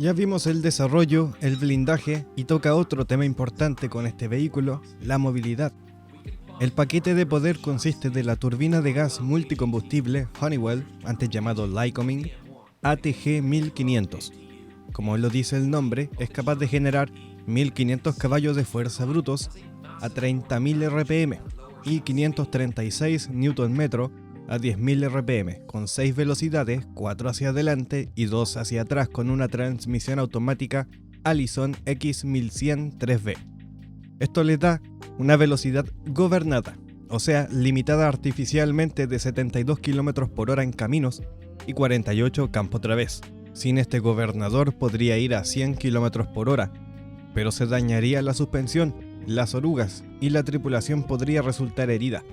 Ya vimos el desarrollo, el blindaje y toca otro tema importante con este vehículo, la movilidad. El paquete de poder consiste de la turbina de gas multicombustible Honeywell, antes llamado Lycoming, ATG 1500. Como lo dice el nombre, es capaz de generar 1500 caballos de fuerza brutos a 30.000 RPM y 536 Nm a 10.000 RPM, con 6 velocidades, 4 hacia adelante y 2 hacia atrás, con una transmisión automática Allison X1100 3V. Esto le da una velocidad gobernada, o sea, limitada artificialmente de 72 km por hora en caminos y 48 campo través. Sin este gobernador podría ir a 100 km por hora, pero se dañaría la suspensión, las orugas y la tripulación podría resultar herida.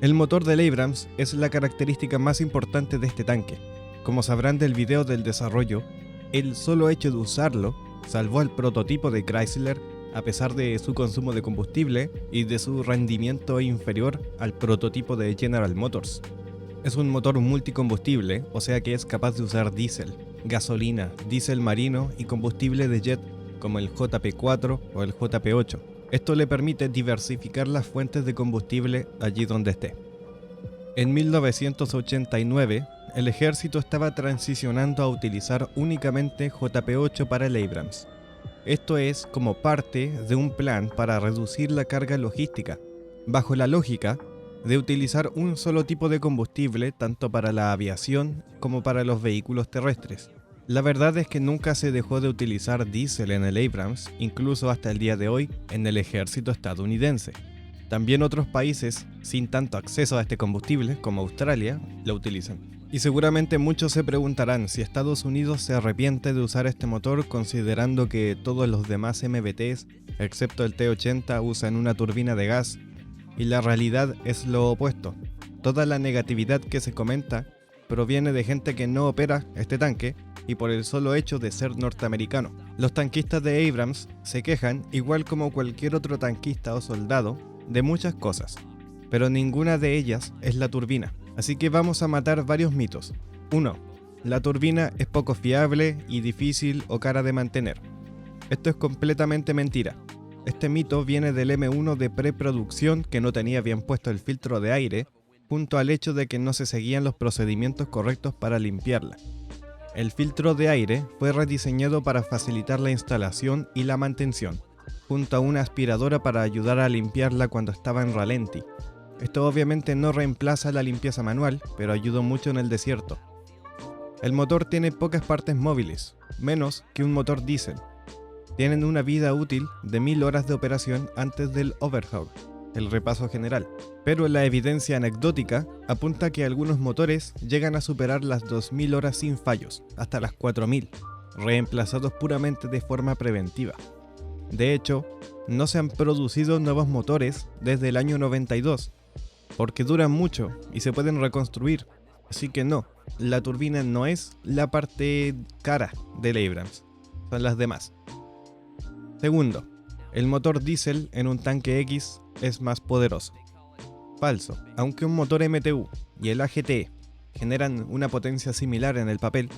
El motor del Abrams es la característica más importante de este tanque. Como sabrán del video del desarrollo, el solo hecho de usarlo salvó al prototipo de Chrysler a pesar de su consumo de combustible y de su rendimiento inferior al prototipo de General Motors. Es un motor multicombustible, o sea que es capaz de usar diésel, gasolina, diésel marino y combustible de jet como el JP4 o el JP8. Esto le permite diversificar las fuentes de combustible allí donde esté. En 1989, el ejército estaba transicionando a utilizar únicamente JP8 para el Abrams. Esto es como parte de un plan para reducir la carga logística, bajo la lógica de utilizar un solo tipo de combustible tanto para la aviación como para los vehículos terrestres. La verdad es que nunca se dejó de utilizar diésel en el Abrams, incluso hasta el día de hoy en el ejército estadounidense. También otros países sin tanto acceso a este combustible, como Australia, lo utilizan. Y seguramente muchos se preguntarán si Estados Unidos se arrepiente de usar este motor considerando que todos los demás MBTs, excepto el T-80, usan una turbina de gas, y la realidad es lo opuesto. Toda la negatividad que se comenta proviene de gente que no opera este tanque y por el solo hecho de ser norteamericano. Los tanquistas de Abrams se quejan, igual como cualquier otro tanquista o soldado, de muchas cosas, pero ninguna de ellas es la turbina. Así que vamos a matar varios mitos. 1. La turbina es poco fiable y difícil o cara de mantener. Esto es completamente mentira. Este mito viene del M1 de preproducción que no tenía bien puesto el filtro de aire, junto al hecho de que no se seguían los procedimientos correctos para limpiarla. El filtro de aire fue rediseñado para facilitar la instalación y la mantención, junto a una aspiradora para ayudar a limpiarla cuando estaba en ralenti. Esto obviamente no reemplaza la limpieza manual, pero ayudó mucho en el desierto. El motor tiene pocas partes móviles, menos que un motor diésel. Tienen una vida útil de 1000 horas de operación antes del overhaul, el repaso general, pero la evidencia anecdótica apunta que algunos motores llegan a superar las 2000 horas sin fallos, hasta las 4000, reemplazados puramente de forma preventiva. De hecho, no se han producido nuevos motores desde el año 92, porque duran mucho y se pueden reconstruir, así que no, la turbina no es la parte cara del Abrams, son las demás. Segundo, el motor diésel en un tanque X es más poderoso. Falso. Aunque un motor MTU y el AGT generan una potencia similar en el papel,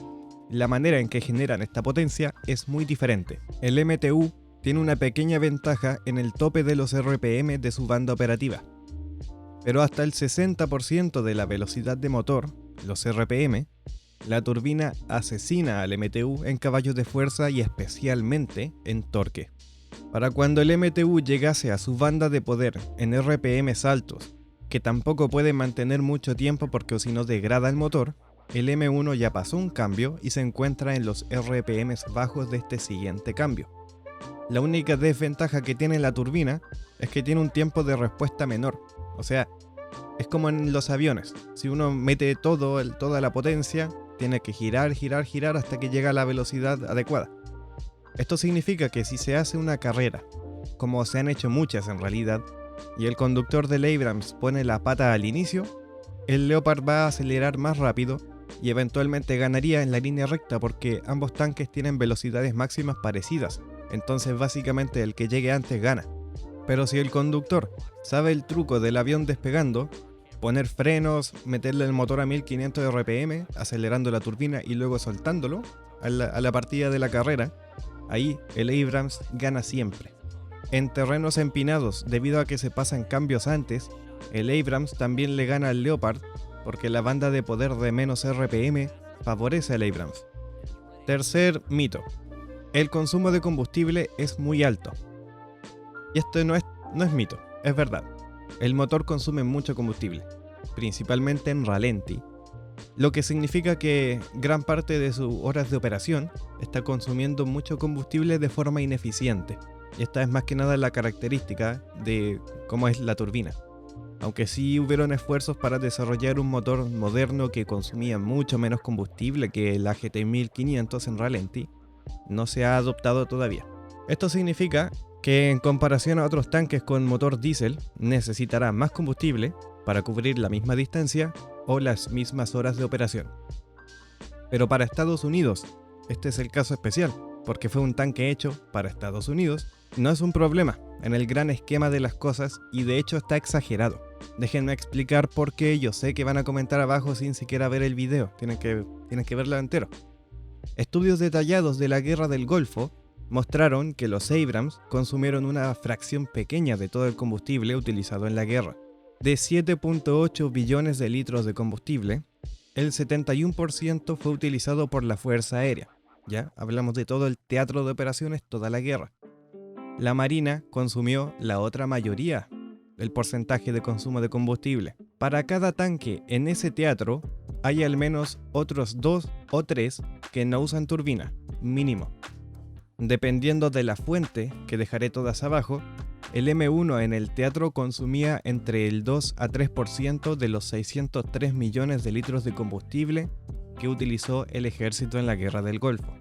la manera en que generan esta potencia es muy diferente. El MTU tiene una pequeña ventaja en el tope de los RPM de su banda operativa, pero hasta el 60% de la velocidad de motor, los RPM, la turbina asesina al MTU en caballos de fuerza y especialmente en torque. Para cuando el MTU llegase a su banda de poder en RPMs altos, que tampoco puede mantener mucho tiempo porque si no degrada el motor, el M1 ya pasó un cambio y se encuentra en los RPMs bajos de este siguiente cambio. La única desventaja que tiene la turbina es que tiene un tiempo de respuesta menor, o sea, es como en los aviones, si uno mete toda la potencia, tiene que girar hasta que llega a la velocidad adecuada. Esto significa que si se hace una carrera, como se han hecho muchas en realidad, y el conductor del Abrams pone la pata al inicio, el Leopard va a acelerar más rápido y eventualmente ganaría en la línea recta porque ambos tanques tienen velocidades máximas parecidas, entonces básicamente el que llegue antes gana. Pero si el conductor sabe el truco del avión despegando, poner frenos, meterle el motor a 1500 RPM, acelerando la turbina y luego soltándolo a la partida de la carrera, ahí el Abrams gana siempre. En terrenos empinados, debido a que se pasan cambios antes, el Abrams también le gana al Leopard, porque la banda de poder de menos RPM favorece al Abrams. Tercer mito: el consumo de combustible es muy alto. Y esto no es mito, es verdad. El motor consume mucho combustible, principalmente en ralenti, lo que significa que gran parte de sus horas de operación está consumiendo mucho combustible de forma ineficiente. Y esta es más que nada la característica de cómo es la turbina. Aunque sí hubieron esfuerzos para desarrollar un motor moderno que consumía mucho menos combustible que el AGT 1500 en ralenti, no se ha adoptado todavía. Esto significa que en comparación a otros tanques con motor diésel, necesitará más combustible para cubrir la misma distancia o las mismas horas de operación. Pero para Estados Unidos, este es el caso especial, porque fue un tanque hecho para Estados Unidos, no es un problema en el gran esquema de las cosas y de hecho está exagerado. Déjenme explicar por qué. Yo sé que van a comentar abajo sin siquiera ver el video, tienen que verlo entero. Estudios detallados de la Guerra del Golfo mostraron que los Abrams consumieron una fracción pequeña de todo el combustible utilizado en la guerra. De 7.8 billones de litros de combustible, el 71% fue utilizado por la Fuerza Aérea. Ya hablamos de todo el teatro de operaciones, toda la guerra. La Marina consumió la otra mayoría del porcentaje de consumo de combustible. Para cada tanque en ese teatro hay al menos otros 2 o 3 que no usan turbina, mínimo. Dependiendo de la fuente, que dejaré todas abajo, el M1 en el teatro consumía entre el 2 a 3% de los 603 millones de litros de combustible que utilizó el ejército en la Guerra del Golfo.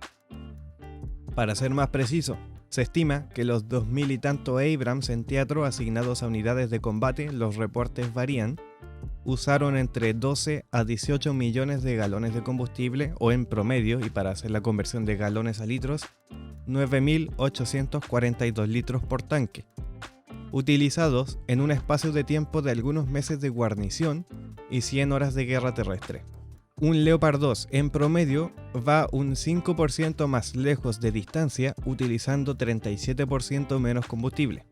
Para ser más preciso, se estima que los 2000 y tanto Abrams en teatro asignados a unidades de combate, los reportes varían, usaron entre 12 a 18 millones de galones de combustible, o en promedio, y para hacer la conversión de galones a litros, 9.842 litros por tanque, utilizados en un espacio de tiempo de algunos meses de guarnición y 100 horas de guerra terrestre. Un Leopard 2 en promedio va un 5% más lejos de distancia utilizando 37% menos combustible.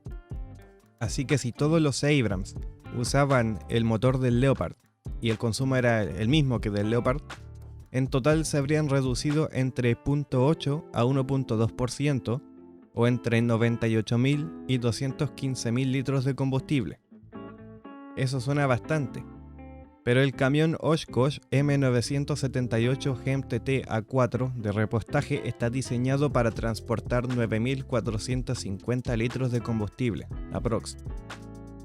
Así que si todos los Abrams usaban el motor del Leopard y el consumo era el mismo que del Leopard, en total se habrían reducido entre 0.8 a 1.2% o entre 98.000 y 215.000 litros de combustible. Eso suena bastante. Pero el camión Oshkosh M978 GMTT A4 de repostaje está diseñado para transportar 9.450 litros de combustible, aprox.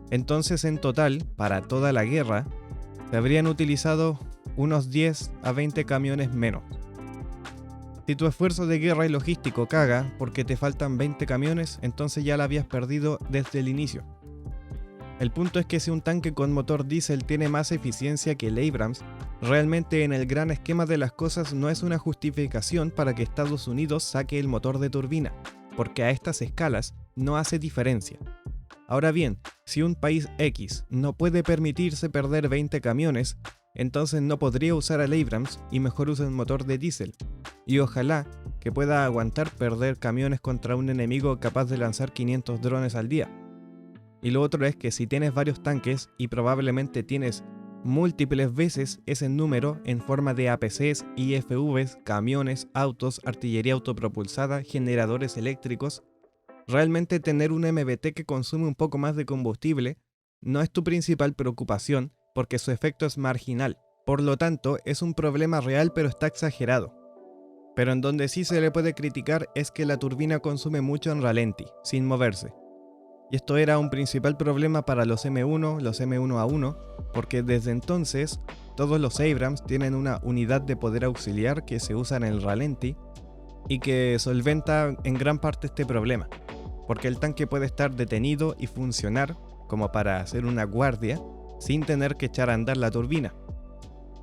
Entonces en total, para toda la guerra, se habrían utilizado unos 10 a 20 camiones menos. Si tu esfuerzo de guerra y logístico caga porque te faltan 20 camiones, entonces ya la habías perdido desde el inicio. El punto es que si un tanque con motor diésel tiene más eficiencia que el Abrams, realmente en el gran esquema de las cosas no es una justificación para que Estados Unidos saque el motor de turbina, porque a estas escalas no hace diferencia. Ahora bien, si un país X no puede permitirse perder 20 camiones, entonces no podría usar al Abrams y mejor usa un motor de diésel. Y ojalá que pueda aguantar perder camiones contra un enemigo capaz de lanzar 500 drones al día. Y lo otro es que si tienes varios tanques y probablemente tienes múltiples veces ese número en forma de APCs, IFVs, camiones, autos, artillería autopropulsada, generadores eléctricos, realmente tener un MBT que consume un poco más de combustible no es tu principal preocupación porque su efecto es marginal. Por lo tanto, es un problema real pero está exagerado. Pero en donde sí se le puede criticar es que la turbina consume mucho en ralenti, sin moverse. Y esto era un principal problema para los M1, los M1A1, porque desde entonces todos los Abrams tienen una unidad de poder auxiliar que se usa en el ralenti y que solventa en gran parte este problema, porque el tanque puede estar detenido y funcionar como para hacer una guardia sin tener que echar a andar la turbina.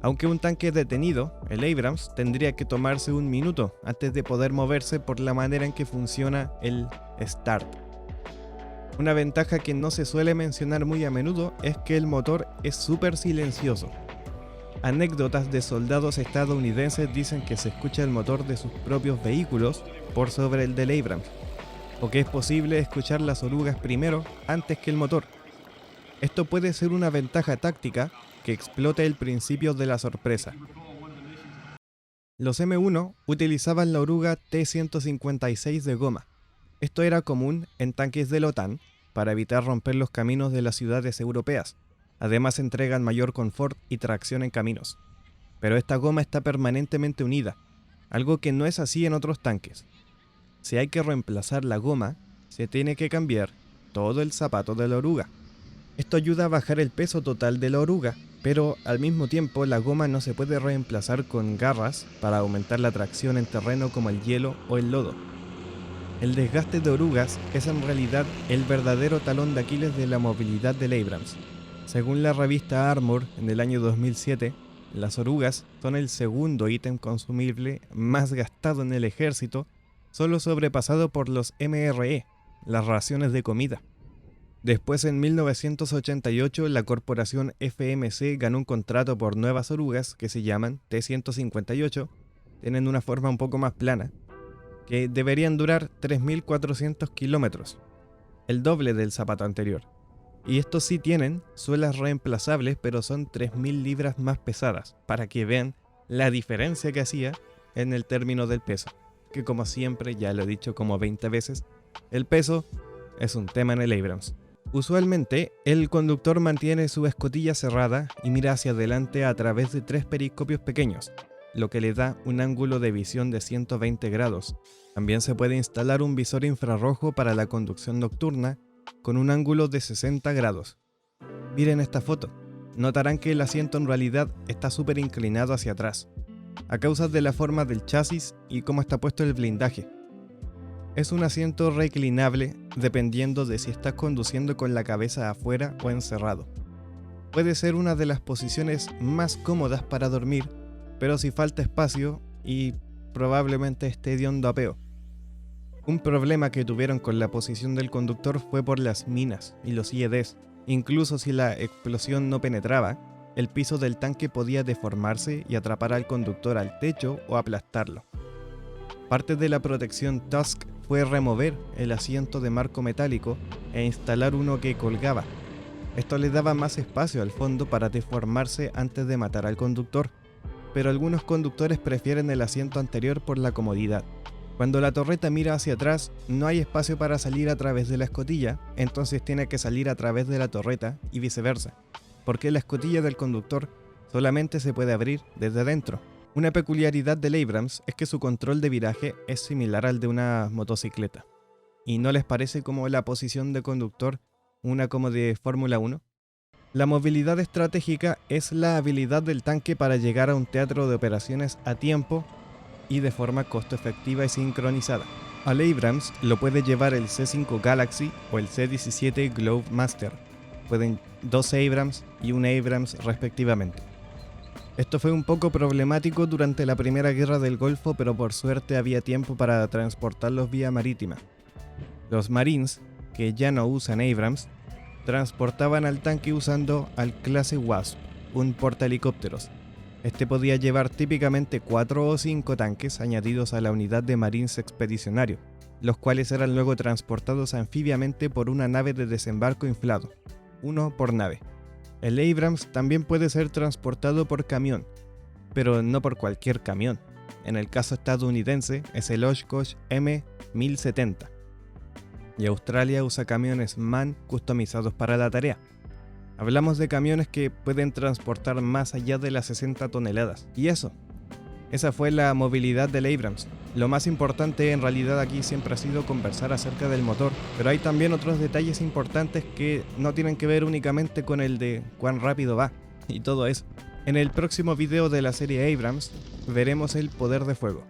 Aunque un tanque detenido, el Abrams tendría que tomarse un minuto antes de poder moverse por la manera en que funciona el Start. Una ventaja que no se suele mencionar muy a menudo es que el motor es súper silencioso. Anécdotas de soldados estadounidenses dicen que se escucha el motor de sus propios vehículos por sobre el del Abrams, o que es posible escuchar las orugas primero antes que el motor. Esto puede ser una ventaja táctica que explote el principio de la sorpresa. Los M1 utilizaban la oruga T-156 de goma. Esto era común en tanques de la OTAN para evitar romper los caminos de las ciudades europeas. Además entregan mayor confort y tracción en caminos. Pero esta goma está permanentemente unida, algo que no es así en otros tanques. Si hay que reemplazar la goma, se tiene que cambiar todo el zapato de la oruga. Esto ayuda a bajar el peso total de la oruga, pero al mismo tiempo la goma no se puede reemplazar con garras para aumentar la tracción en terreno como el hielo o el lodo. El desgaste de orugas es en realidad el verdadero talón de Aquiles de la movilidad del Abrams. Según la revista Armour, en el año 2007, las orugas son el segundo ítem consumible más gastado en el ejército, solo sobrepasado por los MRE, las raciones de comida. Después, en 1988, la corporación FMC ganó un contrato por nuevas orugas que se llaman T-158, tienen una forma un poco más plana, que deberían durar 3.400 kilómetros, el doble del zapato anterior. Y estos sí tienen suelas reemplazables, pero son 3.000 libras más pesadas, para que vean la diferencia que hacía en el término del peso. Que como siempre, ya lo he dicho como 20 veces, el peso es un tema en el Abrams. Usualmente, el conductor mantiene su escotilla cerrada y mira hacia adelante a través de 3 periscopios pequeños, lo que le da un ángulo de visión de 120 grados. También se puede instalar un visor infrarrojo para la conducción nocturna con un ángulo de 60 grados. Miren esta foto. Notarán que el asiento en realidad está súper inclinado hacia atrás, a causa de la forma del chasis y cómo está puesto el blindaje. Es un asiento reclinable dependiendo de si estás conduciendo con la cabeza afuera o encerrado. Puede ser una de las posiciones más cómodas para dormir, pero si falta espacio y probablemente esté hediondo a peo. Un problema que tuvieron con la posición del conductor fue por las minas y los IEDs. Incluso si la explosión no penetraba, el piso del tanque podía deformarse y atrapar al conductor al techo o aplastarlo. Parte de la protección Tusk fue remover el asiento de marco metálico e instalar uno que colgaba. Esto le daba más espacio al fondo para deformarse antes de matar al conductor, pero algunos conductores prefieren el asiento anterior por la comodidad. Cuando la torreta mira hacia atrás, no hay espacio para salir a través de la escotilla, entonces tiene que salir a través de la torreta y viceversa, porque la escotilla del conductor solamente se puede abrir desde dentro. Una peculiaridad del Abrams es que su control de viraje es similar al de una motocicleta. ¿Y no les parece como la posición de conductor una como de Fórmula 1? La movilidad estratégica es la habilidad del tanque para llegar a un teatro de operaciones a tiempo y de forma costo efectiva y sincronizada. Al Abrams lo puede llevar el C-5 Galaxy o el C-17 Globemaster. Pueden 2 Abrams y un Abrams respectivamente. Esto fue un poco problemático durante la Primera Guerra del Golfo, pero por suerte había tiempo para transportarlos vía marítima. Los Marines, que ya no usan Abrams, transportaban al tanque usando al clase Wasp, un portahelicópteros. Este podía llevar típicamente 4 o 5 tanques añadidos a la unidad de Marines expedicionario, los cuales eran luego transportados anfibiamente por una nave de desembarco inflado, uno por nave. El Abrams también puede ser transportado por camión, pero no por cualquier camión. En el caso estadounidense es el Oshkosh M1070. Y Australia usa camiones MAN customizados para la tarea. Hablamos de camiones que pueden transportar más allá de las 60 toneladas. Y esa fue la movilidad del Abrams. Lo más importante en realidad aquí siempre ha sido conversar acerca del motor, pero hay también otros detalles importantes que no tienen que ver únicamente con el de cuán rápido va y todo eso. En el próximo video de la serie Abrams veremos el poder de fuego.